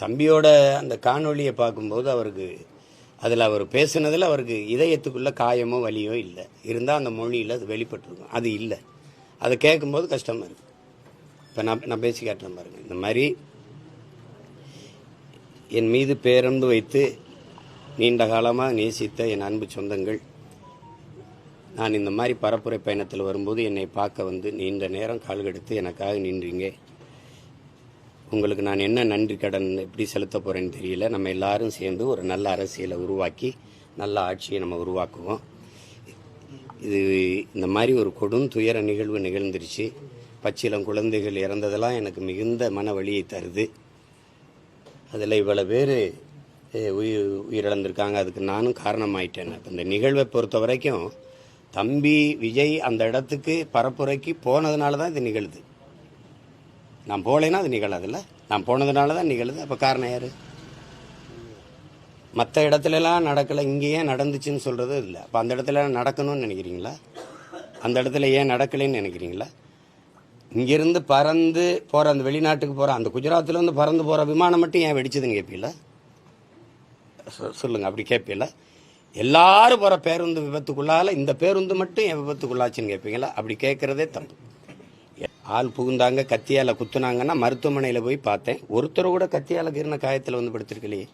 தம்பியோட அந்த காணொலியை பார்க்கும்போது அவருக்கு அதில் அவர் பேசுனதில் அவருக்கு இதயத்துக்குள்ள காயமோ வலியோ இல்லை, இருந்தால் அந்த மொழியில் அது வெளிப்பட்டுருக்கும். அது இல்லை. அதை கேட்கும்போது கஷ்டமாக இருக்குது. இப்போ நான் பேசி காட்டுறேன் பாருங்கள். இந்த மாதிரி என் மீது பேரன்பு வைத்து நீண்ட காலமாக நேசித்த என் அன்பு சொந்தங்கள், நான் இந்த மாதிரி பரப்புரை பயணத்தில் வரும்போது என்னை பார்க்க வந்து நீண்ட நேரம் கால் கெடுத்து எனக்காக நின்றீங்க. உங்களுக்கு நான் என்ன நன்றி கடன் எப்படி செலுத்த போகிறேன்னு தெரியல. நம்ம எல்லாரும் சேர்ந்து ஒரு நல்ல அரசியலை உருவாக்கி நல்ல ஆட்சியை நம்ம உருவாக்குவோம். இது இந்த மாதிரி ஒரு கொடும் துயர நிகழ்வு நிகழ்ந்துருச்சு. பச்சிலம் குழந்தைகள் இறந்ததெல்லாம் எனக்கு மிகுந்த மன வலியை தருது. அதில் இவ்வளோ பேர் உயிரிழந்திருக்காங்க. அதுக்கு நானும் காரணமாயிட்டேன். இந்த நிகழ்வை பொறுத்த வரைக்கும் தம்பி விஜய் அந்த இடத்துக்கு பரப்புரைக்கு போனதுனால தான் இது நிகழுது. நான் போகலைன்னா அது நிகழாதுல்ல. நான் போனதுனால தான் நிகழுது. அப்போ காரணம் யார்? மற்ற இடத்துலலாம் நடக்கலை, இங்கே ஏன் நடந்துச்சுன்னு சொல்கிறது இல்லை. அப்போ அந்த இடத்துல நடக்கணும்னு நினைக்கிறீங்களா? அந்த இடத்துல ஏன் நடக்கலைன்னு நினைக்கிறீங்களா? இங்கேருந்து பறந்து போகிற அந்த வெளிநாட்டுக்கு போகிற அந்த குஜராத்லேருந்து பறந்து போகிற விமானம் மட்டும் ஏன் வெடிச்சதுன்னு கேட்பீங்களா? சொல்லுங்கள், அப்படி கேட்பீங்களா? எல்லாரும் போகிற பேருந்து விபத்துக்குள்ளால இந்த பேருந்து மட்டும் என் விபத்துக்குள்ளாச்சுன்னு கேட்பீங்களா? அப்படி கேட்குறதே தப்பு. ஆள் புகுந்தாங்க, கத்தியால் குத்துனாங்கன்னா மருத்துவமனையில் போய் பார்த்தேன். ஒருத்தர் கூட கத்தியால் கீறின காயத்தில் வந்து படுத்திருக்கலையே.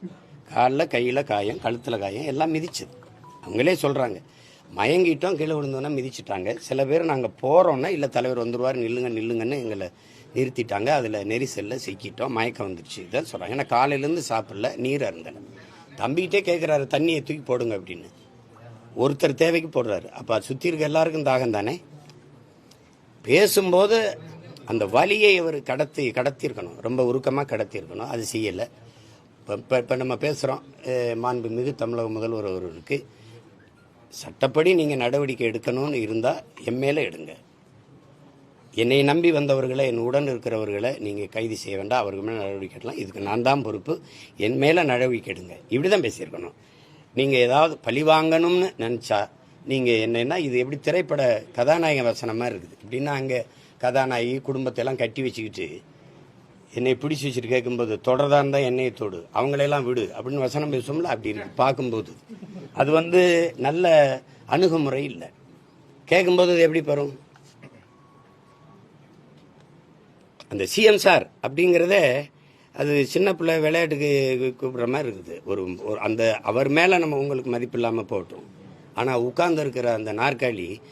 காலில் கையில் காயம், கழுத்தில் காயம், எல்லாம் மிதிச்சது. அவங்களே சொல்கிறாங்க, மயங்கிட்டோம், கீழே விழுந்தோன்னா மிதிச்சிட்டாங்க. சில பேர் நாங்கள் போகிறோன்னா இல்லை தலைவர் வந்துடுவார், நில்லுங்கன்னு எங்களை நிறுத்திட்டாங்க. அதில் நெரிசலில் சிக்கிட்டோம், மயக்கம் வந்துடுச்சு. இதான் சொல்கிறாங்க. ஏன்னா காலையிலேருந்து சாப்பிடல, நீர் அருந்தலை. தம்பிக்கிட்டே கேட்குறாரு தண்ணியை தூக்கி போடுங்க அப்படின்னு. ஒருத்தர் தேவைக்கு போடுறாரு. அப்போ சுற்றி இருக்க எல்லாருக்கும் தாகம் தானே. பேசும்போது அந்த வலியை அவர் கடத்தியிருக்கணும், ரொம்ப உருக்கமாக கடத்தியிருக்கணும். அது செய்யலை. இப்போ நம்ம பேசுகிறோம், மாண்புமிகு தமிழக முதல்வர் அவர்களுக்கு சட்டப்படி நீங்கள் நடவடிக்கை எடுக்கணும்னு இருந்தால் என் மேலே எடுங்க. என்னை நம்பி வந்தவர்களை, என் உடன் இருக்கிறவர்களை நீங்கள் கைது செய்ய வேண்டாம், அவர்கள் மேலே நடவடிக்கை எடுக்கலாம். இதுக்கு நான் தான் பொறுப்பு, என் மேலே நடவடிக்கை எடுங்க. இப்படி தான் பேசியிருக்கணும். நீங்கள் ஏதாவது பழி வாங்கணும்னு நினச்சா நீங்கள் என்னென்னா, இது எப்படி திரைப்பட கதாநாயக வசனமாக இருக்குது. எப்படின்னா அங்கே கதாநாயகி குடும்பத்தையெல்லாம் கட்டி வச்சுக்கிட்டு என்னை பிடிச்சி வச்சுட்டு கேட்கும்போது தொடர்தான் இருந்தால் என்னையை தொடு, அவங்களையெல்லாம் விடு அப்படின்னு வசனம் பேசுவோம்ல. அப்படி இருக்கு பார்க்கும்போது. அது நல்ல அணுகுமுறை இல்லை. கேட்கும்போது அது எப்படி பெறும்? அந்த சிஎம் சார் அப்படிங்கிறதே அது சின்ன பிள்ளை விளையாட்டுக்கு கூப்பிட்ற மாதிரி இருக்குது. ஒரு அந்த அவர் மேலே நம்ம உங்களுக்கு மதிப்பு இல்லாமல் போட்டோம். ஆனால் உட்கார்ந்து இருக்கிற அந்த நாற்காலி